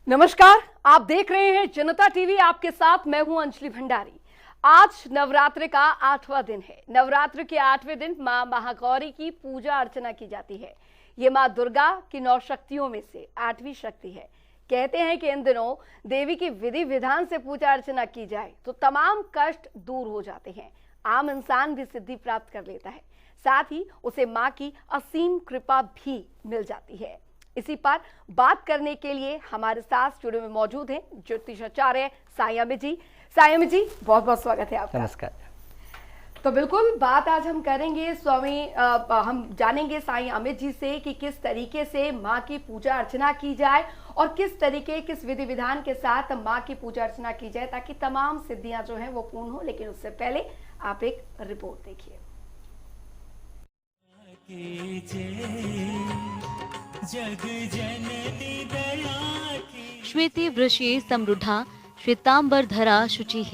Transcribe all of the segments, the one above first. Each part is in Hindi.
नमस्कार, आप देख रहे हैं जनता टीवी। आपके साथ मैं हूं अंजलि भंडारी। आज नवरात्र का 8वां दिन है। नवरात्र के 8वें दिन मां महागौरी की पूजा अर्चना की जाती है। ये मां दुर्गा की 9 शक्तियों में से 8वीं शक्ति है। कहते हैं कि इन दिनों देवी की विधि विधान से पूजा अर्चना की जाए तो तमाम कष्ट दूर हो जाते हैं। आम इंसान भी सिद्धि प्राप्त कर लेता है, साथ ही उसे मां की असीम कृपा भी मिल जाती है। इसी पर बात करने के लिए हमारे साथ स्टूडियो में मौजूद हैं ज्योतिषाचार्य साईं अमित जी। साईं अमित जी, बहुत बहुत स्वागत है आपका। नमस्कार। तो बिल्कुल बात आज हम करेंगे हम जानेंगे साईं अमित जी से कि किस तरीके से माँ की पूजा अर्चना की जाए और किस विधि विधान के साथ माँ की पूजा अर्चना की जाए ताकि तमाम सिद्धियां जो हैं वो पूर्ण हो। लेकिन उससे पहले आप एक रिपोर्ट देखिए। श्वेते वृषे समृद्धा श्वेतांबरधरा शुचिः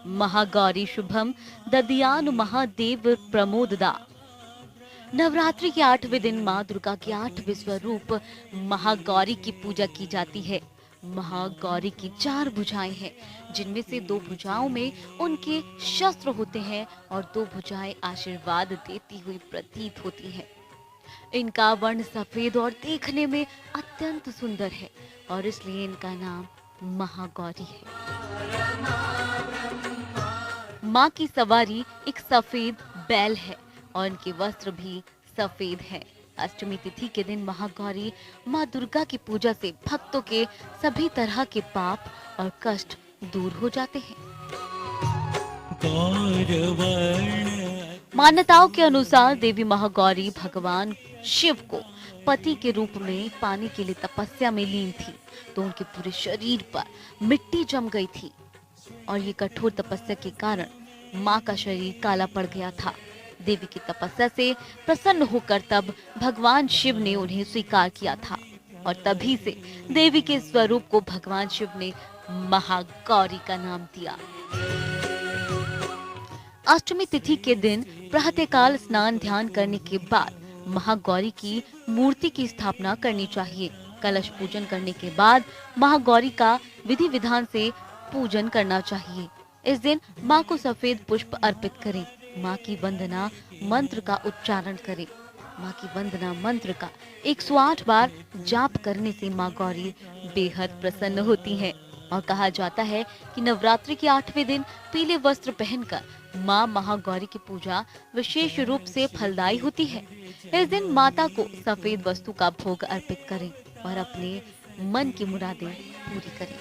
महागौरी शुभम ददयानु महादेव प्रमोददा। नवरात्रि के 8वें दिन मां दुर्गा के 8वें स्वरूप महागौरी की पूजा की जाती है। महागौरी की 4 भुजाएं हैं, जिनमें से 2 भुजाओं में उनके शस्त्र होते हैं और 2 भुजाएं आशीर्वाद देती हुई प्रतीत होती हैं। इनका वर्ण सफेद और देखने में अत्यंत सुंदर है और इसलिए इनका नाम महागौरी है। माँ की सवारी एक सफेद बैल है और इनके वस्त्र भी सफेद हैं। अष्टमी तिथि के दिन महागौरी माँ दुर्गा की पूजा से भक्तों के सभी तरह के पाप और कष्ट दूर हो जाते हैं। मान्यताओं के अनुसार देवी महागौरी भगवान शिव को पति के रूप में पाने के लिए तपस्या में लीन थी, तो उनके पूरे शरीर पर मिट्टी जम गई थी और ये कठोर तपस्या के कारण माँ का शरीर काला पड़ गया था। देवी की तपस्या से प्रसन्न होकर तब भगवान शिव ने उन्हें स्वीकार किया था और तभी से देवी के स्वरूप को भगवान शिव ने महागौरी का नाम दिया। अष्टमी तिथि के दिन प्रातःकाल स्नान ध्यान करने के बाद महागौरी की मूर्ति की स्थापना करनी चाहिए। कलश पूजन करने के बाद महागौरी का विधि विधान से पूजन करना चाहिए। इस दिन माँ को सफेद पुष्प अर्पित करें। माँ की वंदना मंत्र का उच्चारण करें। माँ की वंदना मंत्र का 108 बार जाप करने से माँ गौरी बेहद प्रसन्न होती हैं और कहा जाता है कि नवरात्रि के 8वें दिन पीले वस्त्र पहनकर माँ महागौरी की पूजा विशेष रूप से फलदायी होती है। इस दिन माता को सफेद वस्तु का भोग अर्पित करें और अपने मन की मुरादें पूरी करें।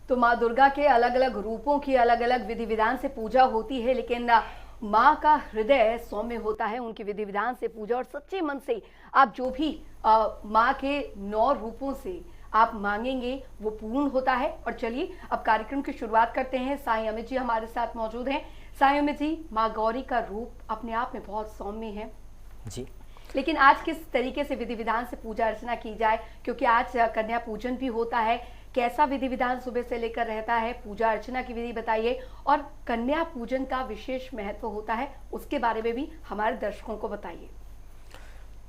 तो माँ दुर्गा के अलग अलग रूपों की अलग अलग विधि विधान से पूजा होती है, लेकिन माँ का हृदय सौम्य होता है। उनकी विधि विधान से पूजा और सच्चे मन से आप जो भी माँ के 9 रूपों से आप मांगेंगे वो पूर्ण होता है। और चलिए अब कार्यक्रम की शुरुआत करते हैं। साईं अमित जी हमारे साथ मौजूद हैं। साईं अमित जी, माँ गौरी का रूप अपने आप में बहुत सौम्य है जी, लेकिन आज किस तरीके से विधि विधान से पूजा अर्चना की जाए, क्योंकि आज कन्या पूजन भी होता है। कैसा विधि विधान सुबह से लेकर रहता है, पूजा अर्चना की विधि बताइए और कन्या पूजन का विशेष महत्व होता है, उसके बारे में भी हमारे दर्शकों को बताइए।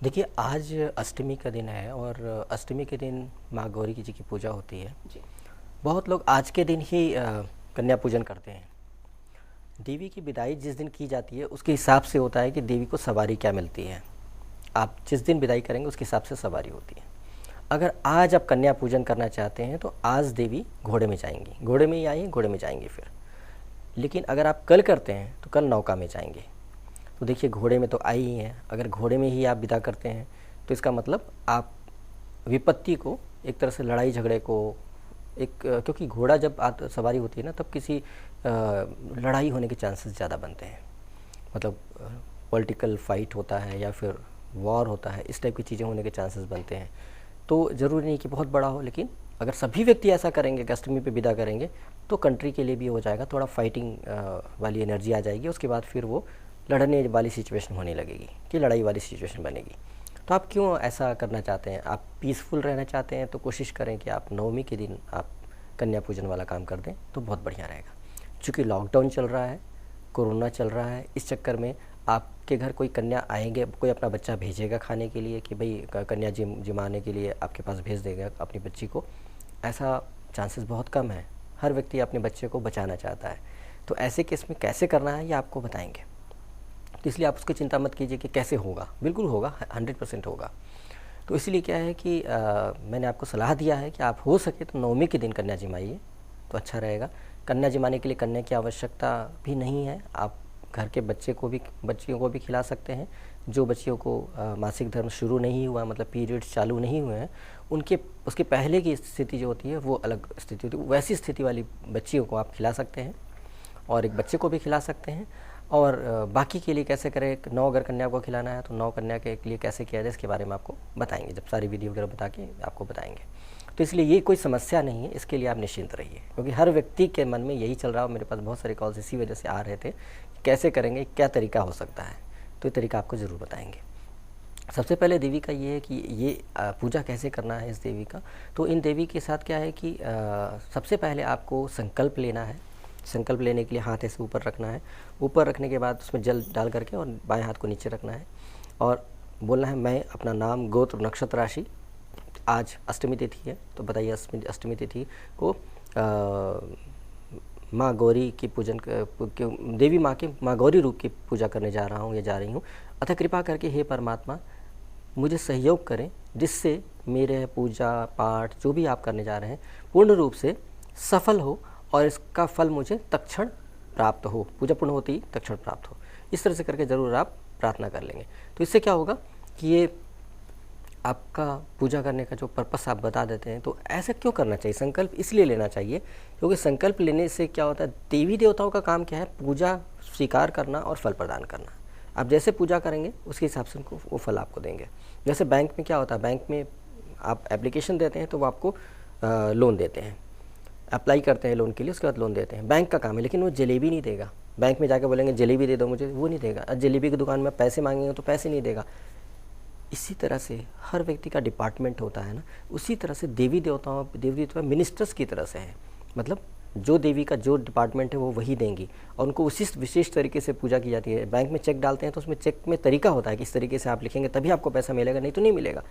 देखिए आज अष्टमी का दिन है और अष्टमी के दिन माँ गौरी जी की पूजा होती है जी। बहुत लोग आज के दिन ही कन्या पूजन करते हैं। देवी की विदाई जिस दिन की जाती है उसके हिसाब से होता है कि देवी को सवारी क्या मिलती है। आप जिस दिन विदाई करेंगे उसके हिसाब से सवारी होती है। अगर आज आप कन्या पूजन करना चाहते हैं तो आज देवी घोड़े में जाएंगी, घोड़े में ही आई घोड़े में जाएंगी फिर। लेकिन अगर आप कल करते हैं तो कल नौका में जाएंगे। तो देखिए घोड़े में तो आई ही हैं, अगर घोड़े में ही आप विदा करते हैं तो इसका मतलब आप विपत्ति को, एक तरह से लड़ाई झगड़े को, क्योंकि घोड़ा जब सवारी होती है ना तब किसी लड़ाई होने के चांसेस ज़्यादा बनते हैं। मतलब पॉलिटिकल फाइट होता है या फिर वॉर होता है, इस टाइप की चीज़ें होने के चांसेस बनते हैं। तो ज़रूरी नहीं कि बहुत बड़ा हो, लेकिन अगर सभी व्यक्ति ऐसा करेंगे कि अष्टमी पे विदा करेंगे तो कंट्री के लिए भी हो जाएगा, थोड़ा फाइटिंग वाली एनर्जी आ जाएगी। उसके बाद फिर वो लड़ने वाली सिचुएशन होने लगेगी कि लड़ाई वाली सिचुएशन बनेगी। तो आप क्यों ऐसा करना चाहते हैं? आप पीसफुल रहना चाहते हैं तो कोशिश करें कि आप नवमी के दिन आप कन्या पूजन वाला काम कर दें तो बहुत बढ़िया रहेगा। चूँकि लॉकडाउन चल रहा है, कोरोना चल रहा है, इस चक्कर में आपके घर कोई कन्या आएंगे, कोई अपना बच्चा भेजेगा खाने के लिए कि भाई कन्या जिमाने के लिए आपके पास भेज देगा अपनी बच्ची को, ऐसा चांसेस बहुत कम है। हर व्यक्ति अपने बच्चे को बचाना चाहता है। तो ऐसे केस में कैसे करना है ये आपको बताएंगे। तो इसलिए आप उसकी चिंता मत कीजिए कि कैसे होगा, बिल्कुल होगा, 100% होगा। तो इसलिए क्या है कि मैंने आपको सलाह दिया है कि आप हो सके तो नवमी के दिन कन्या जिमाइए तो अच्छा रहेगा। कन्या जिमाने के लिए कन्या की आवश्यकता भी नहीं है, आप घर के बच्चियों को भी खिला सकते हैं। जो बच्चियों को मासिक धर्म शुरू नहीं हुआ, मतलब पीरियड्स चालू नहीं हुए हैं, उसके पहले की स्थिति जो होती है वो अलग स्थिति होती है, वैसी स्थिति वाली बच्चियों को आप खिला सकते हैं और एक बच्चे को भी खिला सकते हैं। और बाकी के लिए कैसे करें, 9 अगर कन्या को खिलाना है तो 9 कन्या के लिए कैसे किया जाए इसके बारे में आपको बताएंगे, जब सारी विधि वगैरह बता के आपको बताएंगे। तो इसलिए ये कोई समस्या नहीं है, इसके लिए आप निश्चिंत रहिए, क्योंकि हर व्यक्ति के मन में यही चल रहा है। मेरे पास बहुत सारे कॉल्स इसी वजह से आ रहे थे, कैसे करेंगे, क्या तरीका हो सकता है, तो ये तरीका आपको ज़रूर बताएंगे। सबसे पहले देवी का ये है कि ये पूजा कैसे करना है इस देवी का। तो इन देवी के साथ क्या है कि सबसे पहले आपको संकल्प लेना है। संकल्प लेने के लिए हाथ ऐसे ऊपर रखना है, ऊपर रखने के बाद उसमें जल डाल करके और बाएं हाथ को नीचे रखना है और बोलना है, मैं अपना नाम, गोत्र, नक्षत्र, राशि, आज अष्टमी तिथि है तो बताइए अष्टमी तिथि को माँ गौरी की पूजन देवी माँ के माँ गौरी रूप की पूजा करने जा रहा हूँ या जा रही हूँ। अतः कृपा करके हे परमात्मा मुझे सहयोग करें जिससे मेरे पूजा पाठ जो भी आप करने जा रहे हैं पूर्ण रूप से सफल हो और इसका फल मुझे तत्क्षण प्राप्त हो, पूजा पूर्ण होती ही तत्क्षण प्राप्त हो। इस तरह से करके ज़रूर आप प्रार्थना कर लेंगे। तो इससे क्या होगा कि ये आपका पूजा करने का जो पर्पस आप बता देते हैं। तो ऐसा क्यों करना चाहिए, संकल्प इसलिए लेना चाहिए क्योंकि संकल्प लेने से क्या होता है, देवी देवताओं का काम क्या है, पूजा स्वीकार करना और फल प्रदान करना। आप जैसे पूजा करेंगे उसके हिसाब से उनको वो फल आपको देंगे। जैसे बैंक में क्या होता है, बैंक में आप एप्लीकेशन देते हैं तो वो आपको लोन देते हैं, अप्लाई करते हैं लोन के लिए, उसके बाद लोन देते हैं। बैंक का काम है, लेकिन वो जलेबी नहीं देगा। बैंक में जाकर बोलेंगे जलेबी दे दो मुझे, वो नहीं देगा। और जलेबी की दुकान में पैसे मांगेंगे तो पैसे नहीं देगा। इसी तरह से हर व्यक्ति का डिपार्टमेंट होता है ना, उसी तरह से देवी देवता मिनिस्टर्स की तरह से है। मतलब जो देवी का जो डिपार्टमेंट है वो वही देंगी और उनको उसी विशेष तरीके से पूजा की जाती है। बैंक में चेक डालते हैं तो उसमें चेक में तरीका होता है कि इस तरीके से आप लिखेंगे तभी आपको पैसा मिलेगा, नहीं तो नहीं मिलेगा।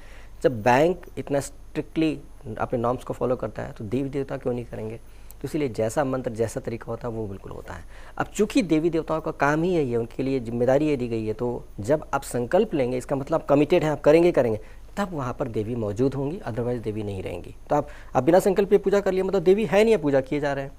जब बैंक इतना स्ट्रिक्टली अपने नॉर्म्स को फॉलो करता है तो देवी देवता क्यों नहीं करेंगे। तो इसलिए जैसा मंत्र जैसा तरीका होता है वो बिल्कुल होता है। अब चूंकि देवी देवताओं का काम ही यही है, उनके लिए जिम्मेदारी ये दी गई है, तो जब आप संकल्प लेंगे इसका मतलब आप कमिटेड हैं, आप करेंगे तब वहाँ पर देवी मौजूद होंगी, अदरवाइज देवी नहीं रहेंगी। तो आप बिना संकल्प के पूजा कर लिए मतलब देवी है नहीं, पूजा किए जा रहे हैं,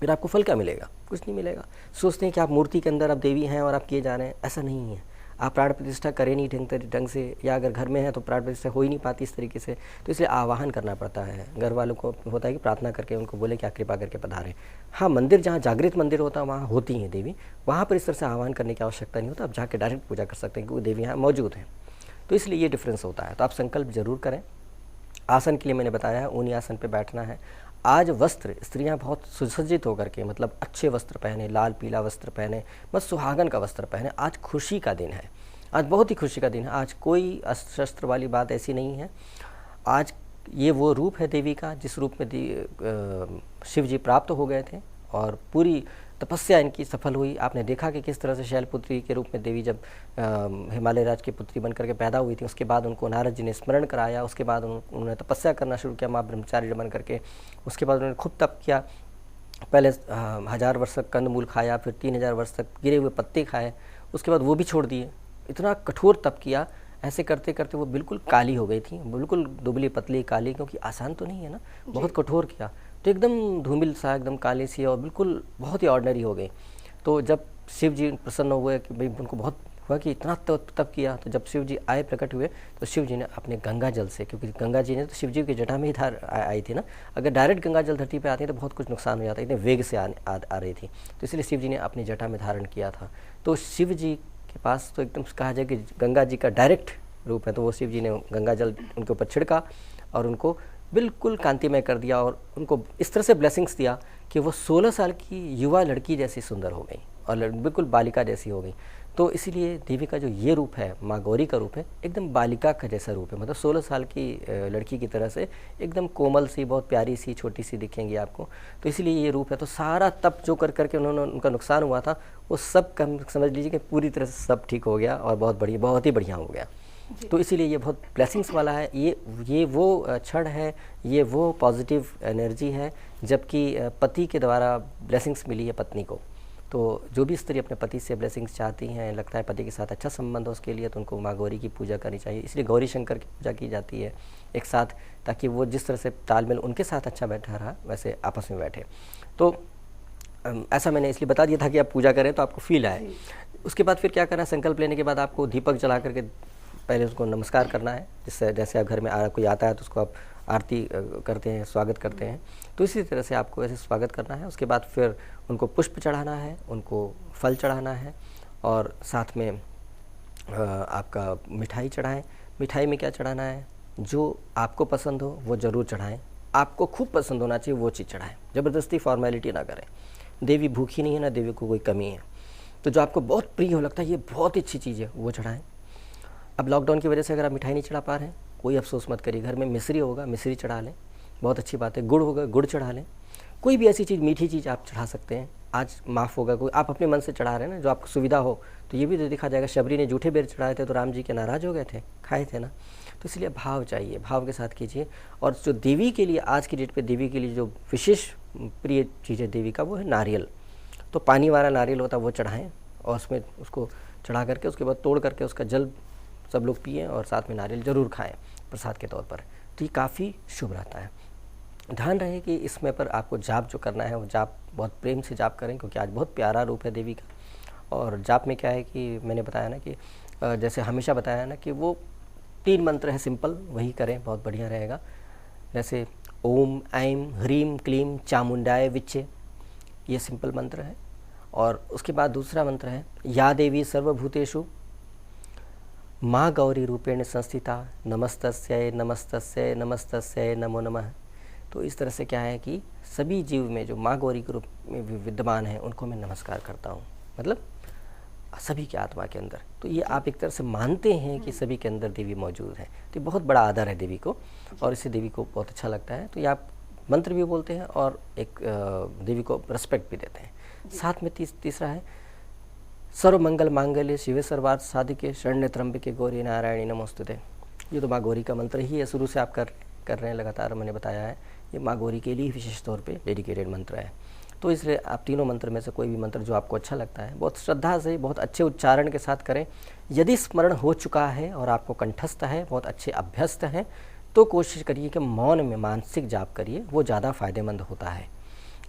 फिर आपको फल क्या मिलेगा, कुछ नहीं मिलेगा। सोचते हैं कि आप मूर्ति के अंदर आप देवी हैं और आप किए जा रहे हैं, ऐसा नहीं है। आप प्राण प्रतिष्ठा करें नहीं ढंग से, या अगर घर में है तो प्राण प्रतिष्ठा हो ही नहीं पाती इस तरीके से, तो इसलिए आवाहन करना पड़ता है। घर वालों को होता है कि प्रार्थना करके उनको बोले कि आप कृपा करके पधारें। हाँ, मंदिर जहाँ जागृत मंदिर होता है वहाँ होती हैं देवी, वहाँ पर इस तरह से आह्वान करने की आवश्यकता नहीं होता, आप जाके डायरेक्ट पूजा कर सकते हैं क्योंकि देवी यहाँ मौजूद हैं। तो इसलिए ये डिफरेंस होता है। तो आप संकल्प जरूर करें। आसन के लिए मैंने बताया है, ऊनी आसन पर बैठना है। आज वस्त्र स्त्रियां बहुत सुसज्जित होकर के, मतलब अच्छे वस्त्र पहने, लाल पीला वस्त्र पहने, बस सुहागन का वस्त्र पहने। आज खुशी का दिन है, आज बहुत ही खुशी का दिन है। आज कोई अस्त्र वाली बात ऐसी नहीं है। आज ये वो रूप है देवी का जिस रूप में शिव जी प्राप्त हो गए थे और पूरी तपस्या इनकी सफल हुई। आपने देखा कि किस तरह से शैलपुत्री के रूप में देवी जब हिमालय राज की पुत्री बनकर के पैदा हुई थी, उसके बाद उनको नारद जी ने स्मरण कराया, उसके बाद उन्होंने तपस्या करना शुरू किया माँ ब्रह्मचारी बन करके। उसके बाद उन्होंने खूब तप किया, पहले 1000 वर्ष तक कंदमूल खाया, फिर 3000 वर्ष तक गिरे हुए पत्ते खाए, उसके बाद वो भी छोड़ दिए। इतना कठोर तप किया, ऐसे करते करते वो बिल्कुल काली हो गई थी, बिल्कुल दुबली पतली काली, क्योंकि आसान तो नहीं है ना, बहुत कठोर किया तो एकदम धूमिल सा, एकदम काली सी और बिल्कुल बहुत ही ऑर्डिनरी हो गई। तो जब शिव जी प्रसन्न हुए कि भाई उनको बहुत हुआ कि इतना तप किया, तो जब शिव जी आए प्रकट हुए तो शिव जी ने अपने गंगा जल से, क्योंकि गंगा जी ने तो शिव जी की जटा में ही आई थी ना, अगर डायरेक्ट गंगा जल धरती पे आती तो बहुत कुछ नुकसान हो जाता, इतने वेग से आ रही थी, तो इसलिए शिव जी ने अपनी जटा में धारण किया था। तो शिव जी के पास तो एकदम कहा जाए कि गंगा जी का डायरेक्ट रूप है, तो वो शिव जी ने गंगा जल उनके ऊपर छिड़का और उनको बिल्कुल कांतिमय कर दिया और उनको इस तरह से ब्लेसिंग्स दिया कि वो 16 साल की युवा लड़की जैसी सुंदर हो गई और बिल्कुल बालिका जैसी हो गई। तो इसीलिए देवी का जो ये रूप है, माँ गौरी का रूप है, एकदम बालिका का जैसा रूप है। मतलब 16 साल की लड़की की तरह से एकदम कोमल सी, बहुत प्यारी सी, छोटी सी दिखेंगी आपको। तो इसीलिए ये रूप है। तो सारा तप जो कर करके उनका नुकसान हुआ था, वो सब समझ लीजिए कि पूरी तरह से सब ठीक हो गया और बहुत ही बढ़िया हो गया। तो इसीलिए ये बहुत ब्लेसिंग्स वाला है। ये वो क्षण है, ये वो पॉजिटिव एनर्जी है, जबकि पति के द्वारा ब्लेसिंग्स मिली है पत्नी को। तो जो भी स्त्री अपने पति से ब्लेसिंग्स चाहती हैं, लगता है पति के साथ अच्छा संबंध हो उसके लिए, तो उनको माँ गौरी की पूजा करनी चाहिए। इसलिए गौरी शंकर की पूजा की जाती है एक साथ, ताकि वो जिस तरह से तालमेल उनके साथ अच्छा बैठा रहा, वैसे आपस में बैठे। तो ऐसा मैंने इसलिए बता दिया था कि आप पूजा करें तो आपको फील आए। उसके बाद फिर क्या करना है, संकल्प लेने के बाद आपको दीपक जला करके पहले उसको नमस्कार करना है। जिससे जैसे आप घर में कोई आता है तो उसको आप आरती करते हैं, स्वागत करते हैं, तो इसी तरह से आपको ऐसे स्वागत करना है। उसके बाद फिर उनको पुष्प चढ़ाना है, उनको फल चढ़ाना है, और साथ में आपका मिठाई चढ़ाएं। मिठाई में क्या चढ़ाना है, जो आपको पसंद हो वो ज़रूर चढ़ाएं। आपको खूब पसंद होना चाहिए वो चीज़ चढ़ाएं, ज़बरदस्ती फॉर्मेलिटी ना करें। देवी भूखी नहीं है, ना देवी को कोई कमी है। तो जो आपको बहुत प्रिय हो, लगता है ये बहुत अच्छी चीज़ है, वो चढ़ाएं। अब लॉकडाउन की वजह से अगर आप मिठाई नहीं चढ़ा पा रहे हैं, कोई अफसोस मत करिए। घर में मिश्री होगा, मिश्री चढ़ा लें, बहुत अच्छी बात है। गुड़ होगा, गुड़ चढ़ा लें। कोई भी ऐसी चीज़, मीठी चीज़ आप चढ़ा सकते हैं। आज माफ़ होगा, कोई आप अपने मन से चढ़ा रहे हैं ना, जो आपको सुविधा हो। तो ये भी तो देखा जाएगा, शबरी ने जूठे बेर चढ़ाए थे तो राम जी के नाराज़ हो गए थे, खाए थे ना। तो इसलिए भाव चाहिए, भाव के साथ कीजिए। और जो देवी के लिए, आज की डेट पे देवी के लिए जो विशेष प्रिय चीज़ है देवी का, वो है नारियल। तो पानी वाला नारियल होता है वो चढ़ाएँ, और उसमें उसको चढ़ा करके उसके बाद तोड़ करके उसका जल सब लोग पिएँ, और साथ में नारियल ज़रूर खाएँ प्रसाद के तौर पर। तो ये काफ़ी शुभ रहता है। ध्यान रहे कि इसमें पर आपको जाप जो करना है वो जाप बहुत प्रेम से जाप करें, क्योंकि आज बहुत प्यारा रूप है देवी का। और जाप में क्या है कि मैंने बताया ना कि जैसे हमेशा बताया ना कि वो 3 मंत्र है सिंपल, वही करें, बहुत बढ़िया रहेगा। जैसे ओम ऐं ह्रीं क्लीं चामुंडाय विच्चे, ये सिंपल मंत्र है। और उसके बाद दूसरा मंत्र है या देवी सर्वभूतेषु माँ गौरी रूपेण संस्थिता नमस्तस्यै नमस्तस्यै नमस्तस्यै नमो नमः। तो इस तरह से क्या है कि सभी जीव में जो माँ गौरी के रूप में विद्यमान है उनको मैं नमस्कार करता हूँ, मतलब सभी के आत्मा के अंदर। तो ये आप एक तरह से मानते हैं कि सभी के अंदर देवी मौजूद है। तो ये बहुत बड़ा आदर है देवी को, और इससे देवी को बहुत अच्छा लगता है। तो ये आप मंत्र भी बोलते हैं और एक देवी को रिस्पेक्ट भी देते हैं। साथ में तीसरा है सर्व मंगल मांगल्ये शिवे सर्वार्थ साधिके शरण्ये त्र्यंबके गौरी नारायणी नमोस्तुते। ये तो माँ गौरी का मंत्र ही है, शुरू से आप कर रहे हैं लगातार, मैंने बताया है। ये माँ गौरी के लिए विशेष तौर पे डेडिकेटेड मंत्र है। तो इसलिए आप तीनों मंत्र में से कोई भी मंत्र जो आपको अच्छा लगता है, बहुत श्रद्धा से, बहुत अच्छे उच्चारण के साथ करें। यदि स्मरण हो चुका है और आपको कंठस्थ है, बहुत अच्छे अभ्यस्त हैं, तो कोशिश करिए कि मौन में मानसिक जाप करिए, वो ज़्यादा फ़ायदेमंद होता है।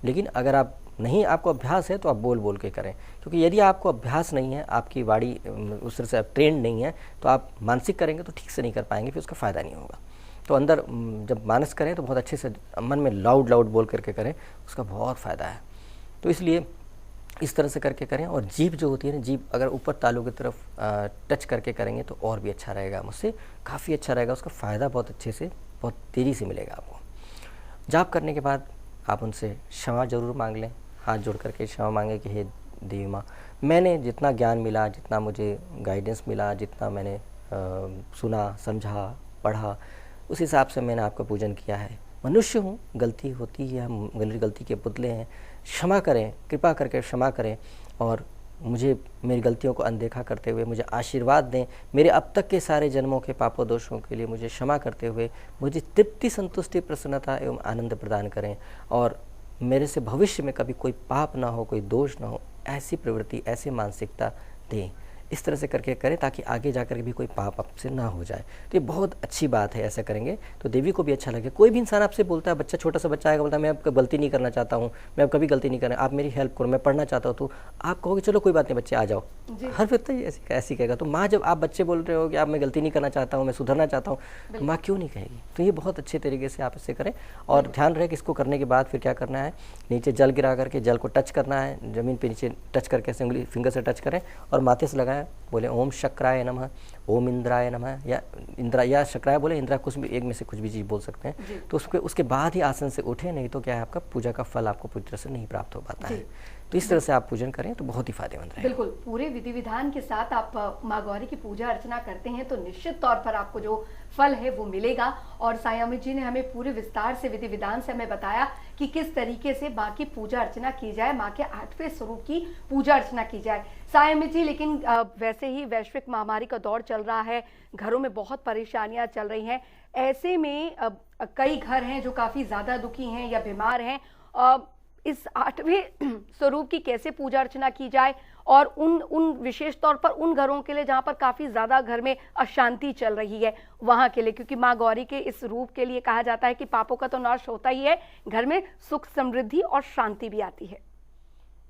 लेकिन अगर आप नहीं, आपको अभ्यास है तो आप बोल बोल के करें, क्योंकि यदि आपको अभ्यास नहीं है, आपकी वाणी उस तरह से ट्रेंड नहीं है, तो आप मानसिक करेंगे तो ठीक से नहीं कर पाएंगे, फिर उसका फ़ायदा नहीं होगा। तो अंदर जब मानस करें तो बहुत अच्छे से मन में लाउड बोल करके करें, उसका बहुत फ़ायदा है। तो इसलिए इस तरह से करके करें। और जीभ जो होती है ना, जीभ अगर ऊपर तालू की तरफ टच करके करेंगे तो और भी अच्छा रहेगा, मुझसे काफ़ी अच्छा रहेगा, उसका फ़ायदा बहुत अच्छे से, बहुत तेज़ी से मिलेगा आपको। जाप करने के बाद आप उनसे क्षमा जरूर मांग लें, हाथ जोड़ करके क्षमा मांगे कि हे देवी माँ, मैंने जितना ज्ञान मिला, जितना मुझे गाइडेंस मिला, जितना मैंने सुना, समझा, पढ़ा, उस हिसाब से मैंने आपका पूजन किया है। मनुष्य हूँ, गलती होती है, हम गलती के पुतले हैं, क्षमा करें, कृपा करके क्षमा करें, और मुझे मेरी गलतियों को अनदेखा करते हुए मुझे आशीर्वाद दें। मेरे अब तक के सारे जन्मों के पापों दोषों के लिए मुझे क्षमा करते हुए मुझे तृप्ति, संतुष्टि, प्रसन्नता एवं आनंद प्रदान करें, और मेरे से भविष्य में कभी कोई पाप ना हो, कोई दोष ना हो, ऐसी प्रवृत्ति, ऐसी मानसिकता दें। इस तरह से करके करें ताकि आगे जाकर भी कोई पाप आपसे ना हो जाए। तो ये बहुत अच्छी बात है, ऐसा करेंगे तो देवी को भी अच्छा लगे। कोई भी इंसान आपसे बोलता है, बच्चा, छोटा सा बच्चा आएगा, बोलता है मैं अब गलती नहीं करना चाहता हूँ, मैं अब कभी गलती नहीं करना, आप मेरी हेल्प करो, मैं पढ़ना चाहता हूँ, तो आप कहोगे चलो कोई बात नहीं बच्चे आ जाओ। हर व्यक्ति ऐसी कहेगा। तो माँ, जब आप बच्चे बोल रहे हो कि आप मैं गलती नहीं करना चाहता हूँ, मैं सुधरना चाहता हूँ, तो माँ क्यों नहीं कहेगी। तो ये बहुत अच्छे तरीके से आप इसे करें। और ध्यान रहे कि इसको करने के बाद फिर क्या करना है, नीचे जल गिरा करके जल को टच करना है, ज़मीन पे नीचे टच करके ऐसे उंगली फिंगर से टच करें और माथे से लगाएं, बोले ओम शक्राय नमः, ओम इंद्राय नमः, या इंद्रा या शक्राय बोले, इंद्रा कुछ भी एक में से कुछ भी चीज़ बोल सकते हैं। तो उसके बाद ही आसन से उठे, नहीं तो क्या है आपका पूजा का फल आपको पूरी तरह से नहीं प्राप्त हो पाता है। तो इस तरह से आप पूजन करें तो बहुत ही फायदेमंद रहेगा। बिल्कुल, पूरे विधि विधान के साथ आप माँ गौरी की पूजा अर्चना करते हैं तो निश्चित तौर पर आपको जो फल है वो मिलेगा। और साईं अमित जी ने हमें पूरे विस्तार से विधि विधान से हमें बताया कि किस तरीके से माँ की पूजा अर्चना की जाए, माँ के 8वें स्वरूप की पूजा अर्चना की जाए। साईं अमित जी, लेकिन वैसे ही वैश्विक महामारी का दौर चल रहा है, घरों में बहुत परेशानियां चल रही हैं, ऐसे में कई घर हैं जो काफी ज्यादा दुखी हैं या बीमार हैं, इस 8वें स्वरूप की कैसे पूजा अर्चना की जाए और उन विशेष तौर पर उन घरों के लिए जहां पर काफी ज्यादा घर में अशांति चल रही है वहां के लिए, क्योंकि मां गौरी के इस रूप के लिए कहा जाता है कि पापों का तो नाश होता ही है, घर में सुख समृद्धि और शांति भी आती है।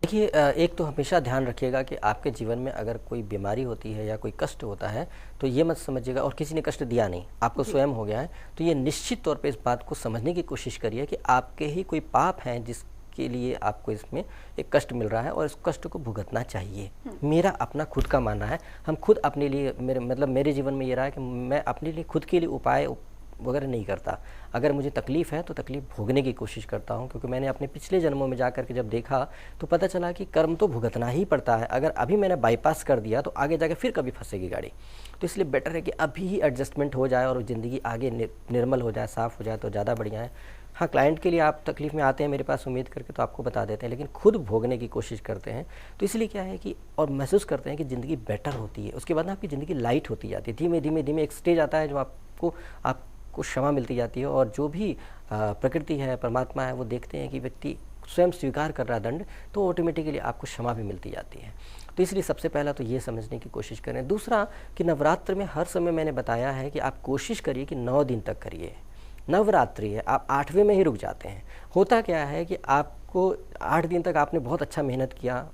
देखिए, एक तो हमेशा ध्यान रखिएगा कि आपके जीवन में अगर कोई बीमारी होती है या कोई कष्ट होता है तो ये मत समझिएगा, और किसी ने कष्ट दिया नहीं, आपको स्वयं हो गया है, तो ये निश्चित तौर पे इस बात को समझने की कोशिश करिए कि आपके ही कोई पाप हैं जिसके लिए आपको इसमें एक कष्ट मिल रहा है और इस कष्ट को भुगतना चाहिए। मेरा अपना खुद का मानना है, हम खुद अपने लिए, मेरे जीवन में ये रहा है कि मैं अपने लिए खुद के लिए उपाय वगैरह नहीं करता। अगर मुझे तकलीफ़ है तो तकलीफ़ भोगने की कोशिश करता हूँ, क्योंकि मैंने अपने पिछले जन्मों में जाकर के जब देखा तो पता चला कि कर्म तो भुगतना ही पड़ता है। अगर अभी मैंने बाईपास कर दिया तो आगे जाके फिर कभी फंसेगी गाड़ी। तो इसलिए बेटर है कि अभी ही एडजस्टमेंट हो जाए और ज़िंदगी आगे निर्मल हो जाए, साफ़ हो जाए तो ज़्यादा बढ़िया है। हाँ, क्लाइंट के लिए आप तकलीफ़ में आते हैं मेरे पास उम्मीद करके तो आपको बता देते हैं, लेकिन खुद भोगने की कोशिश करते हैं। तो इसलिए क्या है कि और महसूस करते हैं कि ज़िंदगी बेटर होती है, उसके बाद ना आपकी ज़िंदगी लाइट होती जाती है। धीमे धीमे धीमे एक स्टेज आता है जो आपको क्षमा मिलती जाती है, और जो भी प्रकृति है, परमात्मा है, वो देखते हैं कि व्यक्ति स्वयं स्वीकार कर रहा दंड, तो ऑटोमेटिकली आपको क्षमा भी मिलती जाती है। तो इसलिए सबसे पहला तो ये समझने की कोशिश करें। दूसरा कि नवरात्र में हर समय मैंने बताया है कि आप कोशिश करिए कि 9 दिन तक करिए। नवरात्रि है, आप 8वें में ही रुक जाते हैं। होता क्या है कि आपको 8 दिन तक आपने बहुत अच्छा मेहनत किया,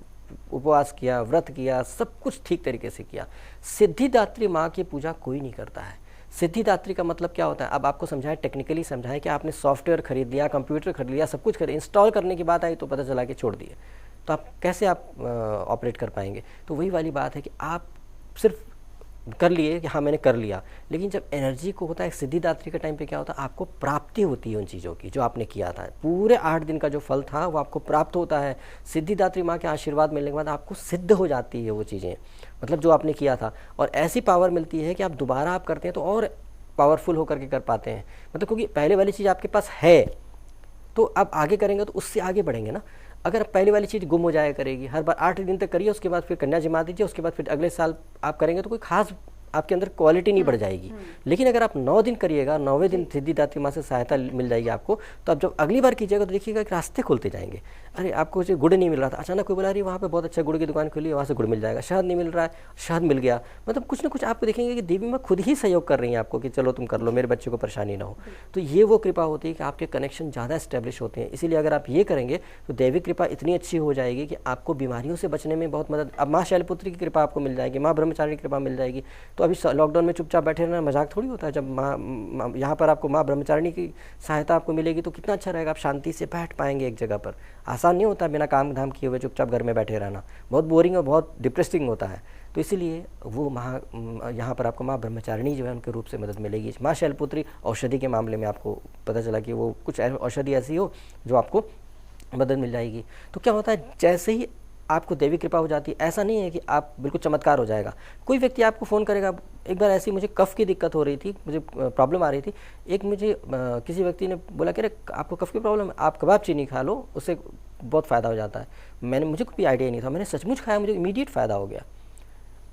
उपवास किया, व्रत किया, सब कुछ ठीक तरीके से किया। सिद्धिदात्री माँ की पूजा कोई नहीं करता है। सिद्धिदात्री का मतलब क्या होता है, अब आपको समझाएं, टेक्निकली समझाएं कि आपने सॉफ्टवेयर खरीद लिया, कंप्यूटर खरीद लिया, सब कुछ खरीद, इंस्टॉल करने की बात आई तो पता चला कि छोड़ दिए, तो आप कैसे ऑपरेट कर पाएंगे। तो वही वाली बात है कि आप सिर्फ कर लिए कि हाँ मैंने कर लिया, लेकिन जब एनर्जी को होता है सिद्धिदात्री के टाइम पे क्या होता है, आपको प्राप्ति होती है उन चीज़ों की जो आपने किया था। पूरे 8 दिन का जो फल था वो आपको प्राप्त होता है। सिद्धिदात्री माँ के आशीर्वाद मिलने के बाद आपको सिद्ध हो जाती है वो चीज़ें, मतलब जो आपने किया था, और ऐसी पावर मिलती है कि आप दोबारा आप करते हैं तो और पावरफुल होकर के कर पाते हैं। मतलब क्योंकि पहले वाली चीज़ आपके पास है तो आप आगे करेंगे तो उससे आगे बढ़ेंगे ना। अगर पहले वाली चीज़ गुम हो जाया करेगी, हर बार 8 दिन तक करिए, उसके बाद फिर कन्या जमा दीजिए, उसके बाद फिर अगले साल आप करेंगे तो कोई खास आपके अंदर क्वालिटी नहीं बढ़ जाएगी। लेकिन अगर आप 9 दिन करिएगा, 9वें दिन सिद्धिदात्री माँ से सहायता मिल जाएगी आपको, तो आप जब अगली बार कीजिएगा तो देखिएगा कि रास्ते खुलते जाएंगे। अरे आपको जो गुड़ नहीं मिल रहा था, अचानक कोई बोला रही वहाँ पे बहुत अच्छा गुड़ की दुकान खुली है, वहाँ से गुड़ मिल जाएगा। शहद नहीं मिल रहा है, शहद मिल गया। मतलब कुछ ना कुछ आपको देखेंगे कि देवी माँ खुद ही सहयोग कर रही हैं आपको कि चलो तुम कर लो, मेरे बच्चे को परेशानी ना हो। तो ये वो कृपा होती है कि आपके कनेक्शन ज़्यादा इस्टेब्लिश होते हैं। इसीलिए अगर आप ये करेंगे तो दैवी कृपा इतनी अच्छी हो जाएगी कि आपको बीमारियों से बचने में बहुत मदद। अब माँ शैलपुत्री की कृपा आपको मिल जाएगी, माँ ब्रह्मचारिणी की कृपा मिल जाएगी। तो अभी लॉकडाउन में चुपचाप बैठे रहना मजाक थोड़ी होता है। जब माँ यहाँ पर आपको माँ ब्रह्मचारिणी की सहायता आपको मिलेगी तो कितना अच्छा रहेगा, आप शांति से बैठ पाएंगे एक जगह पर। आसान नहीं होता बिना काम धाम किए हुए चुपचाप घर में बैठे रहना, बहुत बोरिंग और बहुत डिप्रेसिंग होता है। तो इसीलिए वो यहाँ पर आपको माँ ब्रह्मचारिणी जो है उनके रूप से मदद मिलेगी। माँ शैलपुत्री औषधि के मामले में आपको पता चला कि वो कुछ औषधि ऐसी हो जो आपको मदद मिल जाएगी। तो क्या होता है, जैसे ही आपको देवी कृपा हो जाती है, ऐसा नहीं है कि आप बिल्कुल चमत्कार हो जाएगा। कोई व्यक्ति आपको फ़ोन करेगा, एक बार ऐसी मुझे कफ़ की दिक्कत हो रही थी, मुझे प्रॉब्लम आ रही थी। एक मुझे किसी व्यक्ति ने बोला कि अरे आपको कफ़ की प्रॉब्लम है, आप कबाब चीनी खा लो, उससे बहुत फ़ायदा हो जाता है। मुझे कोई आइडिया नहीं था, मैंने सचमुच खाया, मुझे इमीडिएट फ़ायदा हो गया।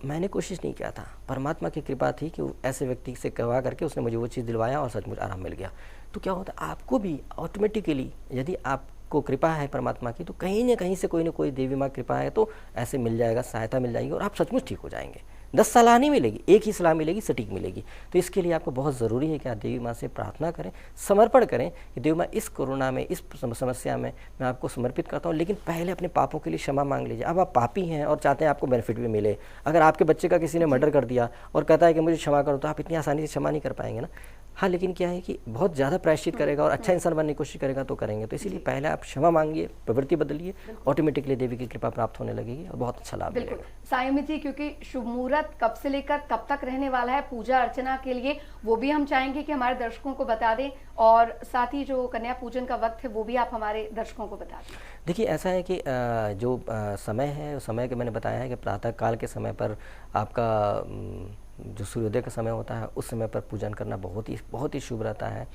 मैंने कोशिश नहीं किया था, परमात्मा की कृपा थी कि ऐसे व्यक्ति से कहवा करके उसने मुझे वो चीज़ दिलवाया और सचमुच आराम मिल गया। तो क्या होता है, आपको भी ऑटोमेटिकली यदि आपको कृपा है परमात्मा की तो कहीं ना कहीं से कोई ना कोई देवी माँ कृपा है तो ऐसे मिल जाएगा, सहायता मिल जाएगी और आप सचमुच ठीक हो जाएंगे। 10 सलाह नहीं मिलेगी, एक ही सलाह मिलेगी, सटीक मिलेगी। तो इसके लिए आपको बहुत ज़रूरी है कि आप देवी माँ से प्रार्थना करें, समर्पण करें कि देवी माँ इस कोरोना में, इस समस्या में मैं आपको समर्पित करता हूँ, लेकिन पहले अपने पापों के लिए क्षमा मांग लीजिए। अब आप पापी हैं और चाहते हैं आपको बेनिफिट भी मिले। अगर आपके बच्चे का किसी ने मर्डर कर दिया और कहता है कि मुझे क्षमा करो, तो आप इतनी आसानी से क्षमा नहीं कर पाएंगे ना। हाँ, लेकिन क्या है कि बहुत ज़्यादा प्रायश्चित करेगा और अच्छा इंसान बनने की कोशिश करेगा तो करेंगे। तो इसीलिए पहले आप क्षमा मांगिए, प्रवृत्ति बदलिए, ऑटोमेटिकली देवी की कृपा प्राप्त होने लगेगी और बहुत अच्छा लाभ मिलेगा। साईं अमित जी, क्योंकि शुभ मुहूर्त मुहूर्त कब से लेकर कब तक रहने वाला है पूजा अर्चना के लिए, वो भी हम चाहेंगे कि हमारे दर्शकों को बता दें, और साथ ही जो कन्या पूजन का वक्त है वो भी आप हमारे दर्शकों को बता दें। देखिए, ऐसा है कि जो समय है, उस समय के मैंने बताया है कि प्रातः काल के समय पर आपका जो सूर्योदय का समय होता है उस समय पर पूजन करना बहुत ही शुभ रहता है।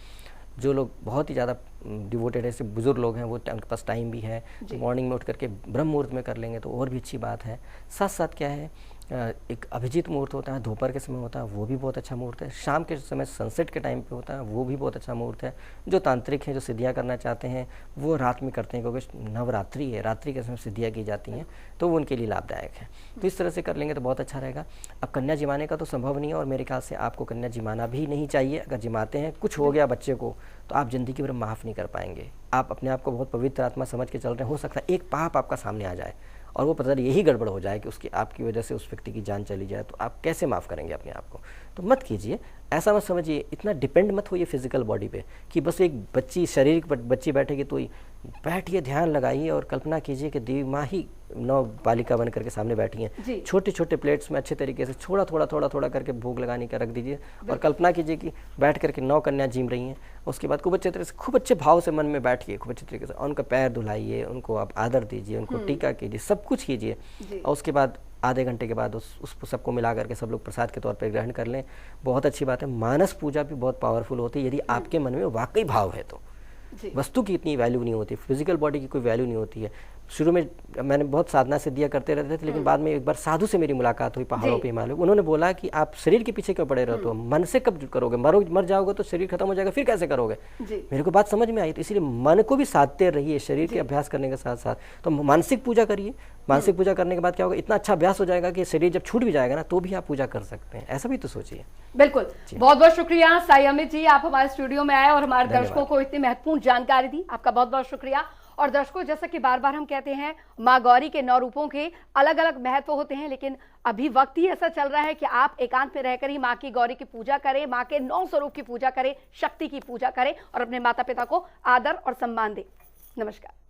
जो लोग बहुत ही ज़्यादा डिवोटेड है, ऐसे बुजुर्ग लोग हैं, वो उनके पास टाइम भी है, मॉर्निंग में उठ करके ब्रह्म मुहूर्त में कर लेंगे तो और भी अच्छी बात है। साथ साथ क्या है, एक अभिजीत मुहूर्त होता है, दोपहर के समय होता है, वो भी बहुत अच्छा मुहूर्त है। शाम के समय सनसेट के टाइम पे होता है, वो भी बहुत अच्छा मुहूर्त है। जो तांत्रिक हैं, जो सिद्धियाँ करना चाहते हैं, वो रात में करते हैं, क्योंकि नवरात्रि है, रात्रि के समय सिद्धियाँ की जाती हैं, तो वो उनके लिए लाभदायक है। तो इस तरह से कर लेंगे तो बहुत अच्छा रहेगा। अब कन्या जिमाने का तो संभव नहीं है, और मेरे ख्याल से आपको कन्या जिमाना भी नहीं चाहिए। अगर जिमाते हैं, कुछ हो गया बच्चे को, तो आप ज़िंदगी भर माफ़ नहीं कर पाएंगे। आप अपने आप को बहुत पवित्र आत्मा समझ के चल रहे हैं, हो सकता है एक पाप आपका सामने आ जाए और वो पता नहीं यही गड़बड़ हो जाए कि उसकी आपकी वजह से उस व्यक्ति की जान चली जाए, तो आप कैसे माफ़ करेंगे अपने आप को? तो मत कीजिए, ऐसा मत समझिए, इतना डिपेंड मत होइए फिजिकल बॉडी पे कि बस एक बच्ची, शारीरिक बच्ची बैठेगी तो ही बैठिए, ध्यान लगाइए और कल्पना कीजिए कि देवी माँ ही नव बालिका बन करके सामने बैठी हैं। छोटे छोटे प्लेट्स में अच्छे तरीके से थोड़ा करके भोग लगाने का रख दीजिए और कल्पना कीजिए कि बैठ करके 9 कन्या जीम रही हैं। उसके बाद खूब अच्छे तरह से, खूब अच्छे भाव से मन में बैठिए, खूब अच्छे तरीके से उनका पैर धुलाइए, उनको आप आदर दीजिए, उनको टीका कीजिए, सब कुछ कीजिए। और उसके बाद आधे घंटे के बाद उस सबको मिला करके सब लोग प्रसाद के तौर पर ग्रहण कर लें। बहुत अच्छी बात है। मानस पूजा भी बहुत पावरफुल होती है यदि आपके मन में वाकई भाव है तो। वस्तु की इतनी वैल्यू नहीं होती, फिजिकल बॉडी की कोई वैल्यू नहीं होती है। शुरू में मैंने बहुत साधना सिद्धियाँ करते रहते थे, लेकिन बाद में एक बार साधु से मेरी मुलाकात हुई पहाड़ों पे, हिमालय। उन्होंने बोला कि आप शरीर के पीछे क्यों पड़े रहते हो, मन से कब करोगे, मर जाओगे तो शरीर खत्म हो जाएगा, फिर कैसे करोगे। मेरे को बात समझ में आई, तो इसीलिए मन को भी साधते रहिए शरीर के अभ्यास करने के साथ साथ। तो मानसिक पूजा करिए। मानसिक पूजा करने के बाद क्या होगा, इतना अच्छा अभ्यास हो जाएगा कि शरीर जब छूट भी जाएगा ना तो भी आप पूजा कर सकते हैं। ऐसा भी तो सोचिए। बिल्कुल, बहुत बहुत शुक्रिया साईं अमित जी, आप हमारे स्टूडियो में आए और हमारे दर्शकों को इतनी महत्वपूर्ण जानकारी दी। आपका बहुत बहुत शुक्रिया। और दर्शकों, जैसा कि बार बार हम कहते हैं, माँ गौरी के 9 रूपों के अलग अलग महत्व होते हैं, लेकिन अभी वक्त ही ऐसा चल रहा है कि आप एकांत में रहकर ही माँ की गौरी की पूजा करें, माँ के 9 स्वरूप की पूजा करें, शक्ति की पूजा करें और अपने माता पिता को आदर और सम्मान दें। नमस्कार।